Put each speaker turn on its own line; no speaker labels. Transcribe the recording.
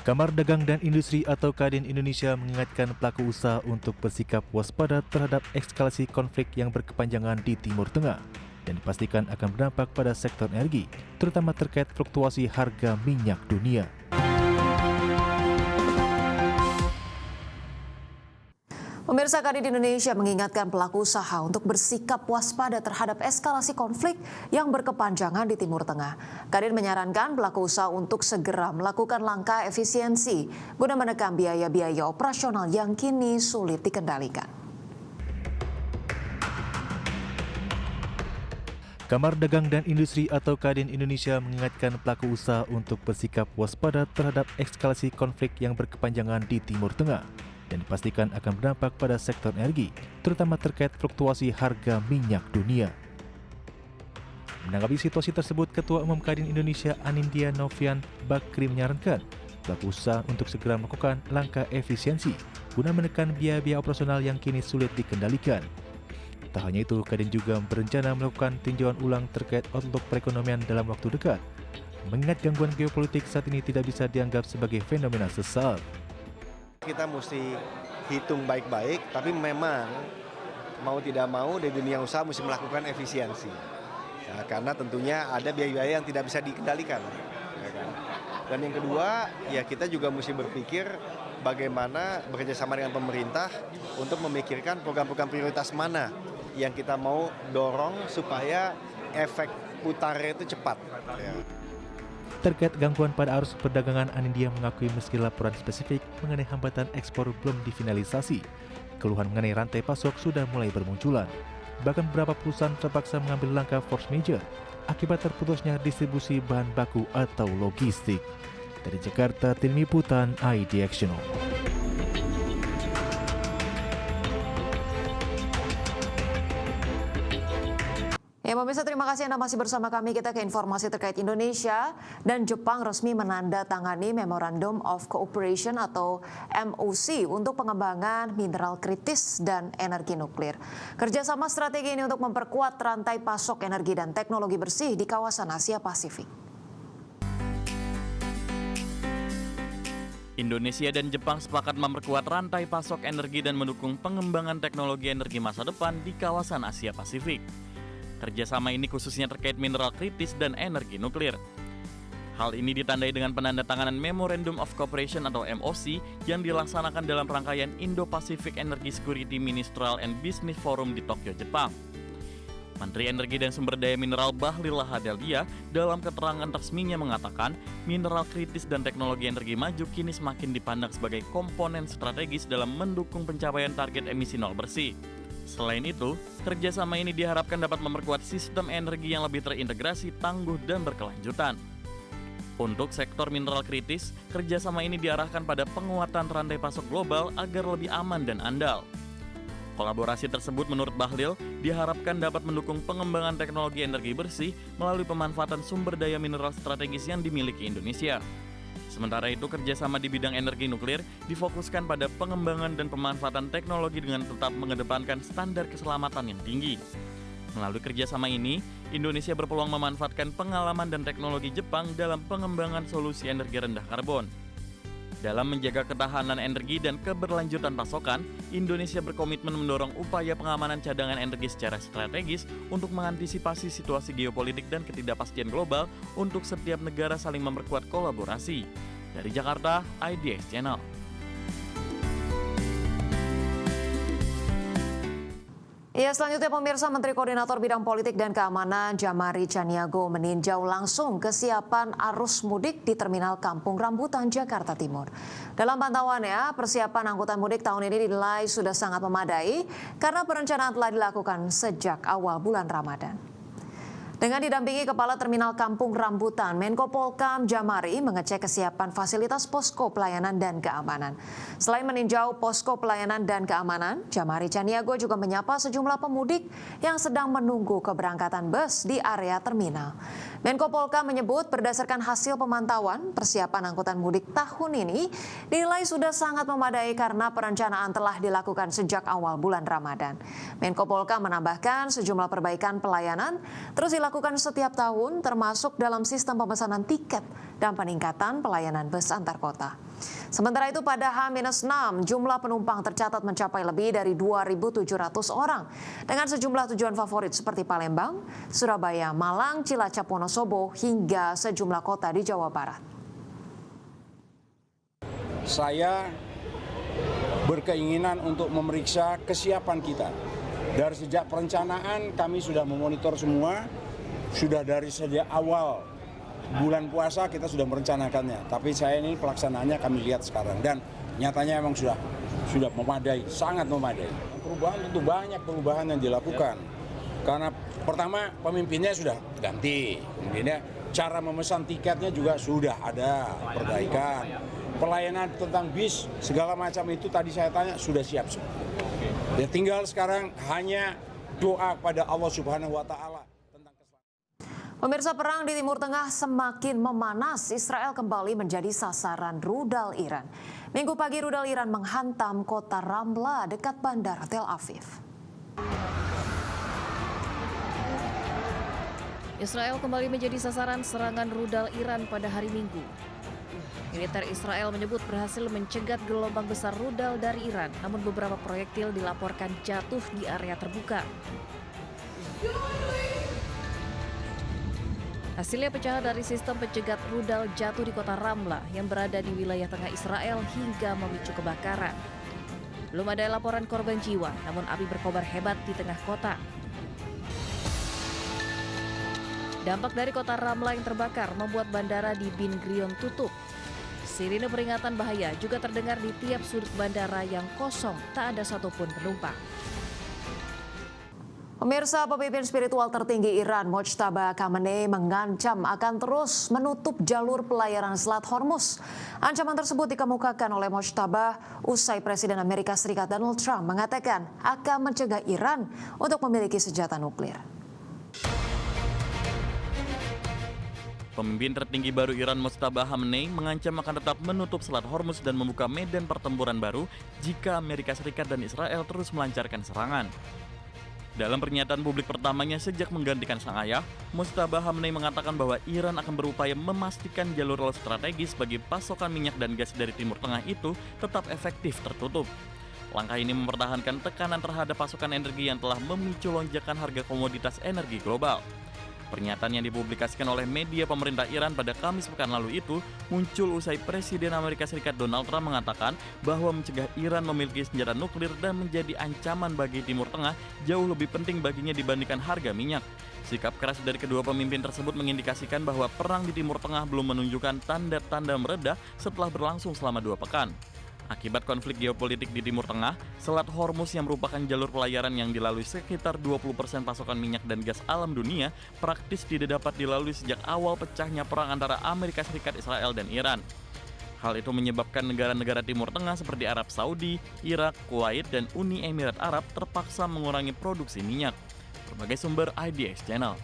Kamar Dagang dan Industri atau Kadin Indonesia mengingatkan pelaku usaha untuk bersikap waspada terhadap eskalasi konflik yang berkepanjangan di Timur Tengah dan dipastikan akan berdampak pada sektor energi, terutama terkait fluktuasi harga minyak dunia.
Pemirsa, Kadin Indonesia mengingatkan pelaku usaha untuk bersikap waspada terhadap eskalasi konflik yang berkepanjangan di Timur Tengah. Kadin menyarankan pelaku usaha untuk segera melakukan langkah efisiensi guna menekan biaya-biaya operasional yang kini sulit dikendalikan.
Kamar Dagang dan Industri atau Kadin Indonesia mengingatkan pelaku usaha untuk bersikap waspada terhadap eskalasi konflik yang berkepanjangan di Timur Tengah dan dipastikan akan berdampak pada sektor energi, terutama terkait fluktuasi harga minyak dunia. Menanggapi situasi tersebut, Ketua Umum Kadin Indonesia Anindya Novian Bakri menyarankan pelaku usaha untuk segera melakukan langkah efisiensi guna menekan biaya-biaya operasional yang kini sulit dikendalikan. Tak hanya itu, Kadin juga berencana melakukan tinjauan ulang terkait outlook perekonomian dalam waktu dekat, mengingat gangguan geopolitik saat ini tidak bisa dianggap sebagai fenomena sesaat.
Kita mesti hitung baik-baik, tapi memang mau tidak mau di dunia usaha mesti melakukan efisiensi. Ya, karena tentunya ada biaya-biaya yang tidak bisa dikendalikan. Ya kan? Dan yang kedua, ya kita juga mesti berpikir bagaimana bekerjasama dengan pemerintah untuk memikirkan program-program prioritas mana yang kita mau dorong supaya efek putarnya itu cepat. Ya.
Terkait gangguan pada arus perdagangan, Anindya mengakui meski laporan spesifik mengenai hambatan ekspor belum difinalisasi, keluhan mengenai rantai pasok sudah mulai bermunculan. Bahkan beberapa perusahaan terpaksa mengambil langkah force majeure akibat terputusnya distribusi bahan baku atau logistik. Dari Jakarta, Tim Liputan IDXNO.
Ya, pemirsa, terima kasih Anda masih bersama kami. Kita ke informasi terkait Indonesia dan Jepang resmi menandatangani Memorandum of Cooperation atau MOC untuk pengembangan mineral kritis dan energi nuklir. Kerjasama strategi ini untuk memperkuat rantai pasok energi dan teknologi bersih di kawasan Asia Pasifik.
Indonesia dan Jepang sepakat memperkuat rantai pasok energi dan mendukung pengembangan teknologi energi masa depan di kawasan Asia Pasifik. Kerjasama ini khususnya terkait mineral kritis dan energi nuklir. Hal ini ditandai dengan penandatanganan Memorandum of Cooperation atau MOC yang dilaksanakan dalam rangkaian Indo-Pacific Energy Security Ministerial and Business Forum di Tokyo, Jepang. Menteri Energi dan Sumber Daya Mineral Bahlil Lahadalia dalam keterangan resminya mengatakan mineral kritis dan teknologi energi maju kini semakin dipandang sebagai komponen strategis dalam mendukung pencapaian target emisi nol bersih. Selain itu, kerjasama ini diharapkan dapat memperkuat sistem energi yang lebih terintegrasi, tangguh, dan berkelanjutan. Untuk sektor mineral kritis, kerjasama ini diarahkan pada penguatan rantai pasok global agar lebih aman dan andal. Kolaborasi tersebut menurut Bahlil diharapkan dapat mendukung pengembangan teknologi energi bersih melalui pemanfaatan sumber daya mineral strategis yang dimiliki Indonesia. Sementara itu, kerjasama di bidang energi nuklir difokuskan pada pengembangan dan pemanfaatan teknologi dengan tetap mengedepankan standar keselamatan yang tinggi. Melalui kerjasama ini, Indonesia berpeluang memanfaatkan pengalaman dan teknologi Jepang dalam pengembangan solusi energi rendah karbon. Dalam menjaga ketahanan energi dan keberlanjutan pasokan, Indonesia berkomitmen mendorong upaya pengamanan cadangan energi secara strategis untuk mengantisipasi situasi geopolitik dan ketidakpastian global untuk setiap negara saling memperkuat kolaborasi. Dari Jakarta, IDX Channel.
Ya, selanjutnya pemirsa, Menteri Koordinator Bidang Politik dan Keamanan Djamari Chaniago meninjau langsung kesiapan arus mudik di Terminal Kampung Rambutan, Jakarta Timur. Dalam pantauannya, persiapan angkutan mudik tahun ini dinilai sudah sangat memadai karena perencanaan telah dilakukan sejak awal bulan Ramadan. Dengan didampingi Kepala Terminal Kampung Rambutan, Menko Polhukam Djamari mengecek kesiapan fasilitas posko pelayanan dan keamanan. Selain meninjau posko pelayanan dan keamanan, Djamari Chaniago juga menyapa sejumlah pemudik yang sedang menunggu keberangkatan bus di area terminal. Menko Polhukam menyebut berdasarkan hasil pemantauan, persiapan angkutan mudik tahun ini dinilai sudah sangat memadai karena perencanaan telah dilakukan sejak awal bulan Ramadan. Menko Polhukam menambahkan sejumlah perbaikan pelayanan terus dilakukan dilakukan setiap tahun termasuk dalam sistem pemesanan tiket dan peningkatan pelayanan bus antar kota. Sementara itu pada H-6 jumlah penumpang tercatat mencapai lebih dari 2.700 orang dengan sejumlah tujuan favorit seperti Palembang, Surabaya, Malang, Cilacap, Wonosobo hingga sejumlah kota di Jawa Barat.
Saya berkeinginan untuk memeriksa kesiapan kita. Dari sejak perencanaan kami sudah memonitor semua, sudah dari sejak awal bulan puasa kita sudah merencanakannya. Tapi saya ini pelaksanaannya kami lihat sekarang dan nyatanya memang sudah memadai, sangat memadai. Perubahan tentu banyak perubahan yang dilakukan. Karena pertama pemimpinnya sudah ganti, kemudian cara memesan tiketnya juga sudah ada perbaikan. Pelayanan tentang bis segala macam itu tadi saya tanya sudah siap semua. Ya tinggal sekarang hanya doa kepada Allah Subhanahu wa taala tentang keselamatan.
Pemirsa, perang di Timur Tengah semakin memanas. Israel kembali menjadi sasaran rudal Iran. Minggu pagi rudal Iran menghantam kota Ramla dekat bandara Tel Aviv.
Israel kembali menjadi sasaran serangan rudal Iran pada hari Minggu. Militer Israel menyebut berhasil mencegat gelombang besar rudal dari Iran, namun beberapa proyektil dilaporkan jatuh di area terbuka. Hasilnya pecahan dari sistem pencegat rudal jatuh di kota Ramla yang berada di wilayah tengah Israel hingga memicu kebakaran. Belum ada laporan korban jiwa, namun api berkobar hebat di tengah kota. Dampak dari kota Ramla yang terbakar membuat bandara di Ben Gurion tutup. Sirine peringatan bahaya juga terdengar di tiap sudut bandara yang kosong, tak ada satupun penumpang.
Pemirsa, pemimpin spiritual tertinggi Iran, Mojtaba Khamenei, mengancam akan terus menutup jalur pelayaran Selat Hormuz. Ancaman tersebut dikemukakan oleh Mojtaba usai Presiden Amerika Serikat Donald Trump mengatakan akan mencegah Iran untuk memiliki senjata nuklir.
Pemimpin tertinggi baru Iran Mojtaba Khamenei mengancam akan tetap menutup Selat Hormuz dan membuka medan pertempuran baru jika Amerika Serikat dan Israel terus melancarkan serangan. Dalam pernyataan publik pertamanya sejak menggantikan sang ayah, Mojtaba Khamenei mengatakan bahwa Iran akan berupaya memastikan jalur laut strategis bagi pasokan minyak dan gas dari Timur Tengah itu tetap efektif tertutup. Langkah ini mempertahankan tekanan terhadap pasokan energi yang telah memicu lonjakan harga komoditas energi global. Pernyataan yang dipublikasikan oleh media pemerintah Iran pada Kamis pekan lalu itu muncul usai Presiden Amerika Serikat Donald Trump mengatakan bahwa mencegah Iran memiliki senjata nuklir dan menjadi ancaman bagi Timur Tengah jauh lebih penting baginya dibandingkan harga minyak. Sikap keras dari kedua pemimpin tersebut mengindikasikan bahwa perang di Timur Tengah belum menunjukkan tanda-tanda mereda setelah berlangsung selama 2 pekan. Akibat konflik geopolitik di Timur Tengah, Selat Hormuz yang merupakan jalur pelayaran yang dilalui sekitar 20% pasokan minyak dan gas alam dunia praktis tidak dapat dilalui sejak awal pecahnya perang antara Amerika Serikat, Israel, dan Iran. Hal itu menyebabkan negara-negara Timur Tengah seperti Arab Saudi, Irak, Kuwait, dan Uni Emirat Arab terpaksa mengurangi produksi minyak. Berbagai sumber IDX Channel.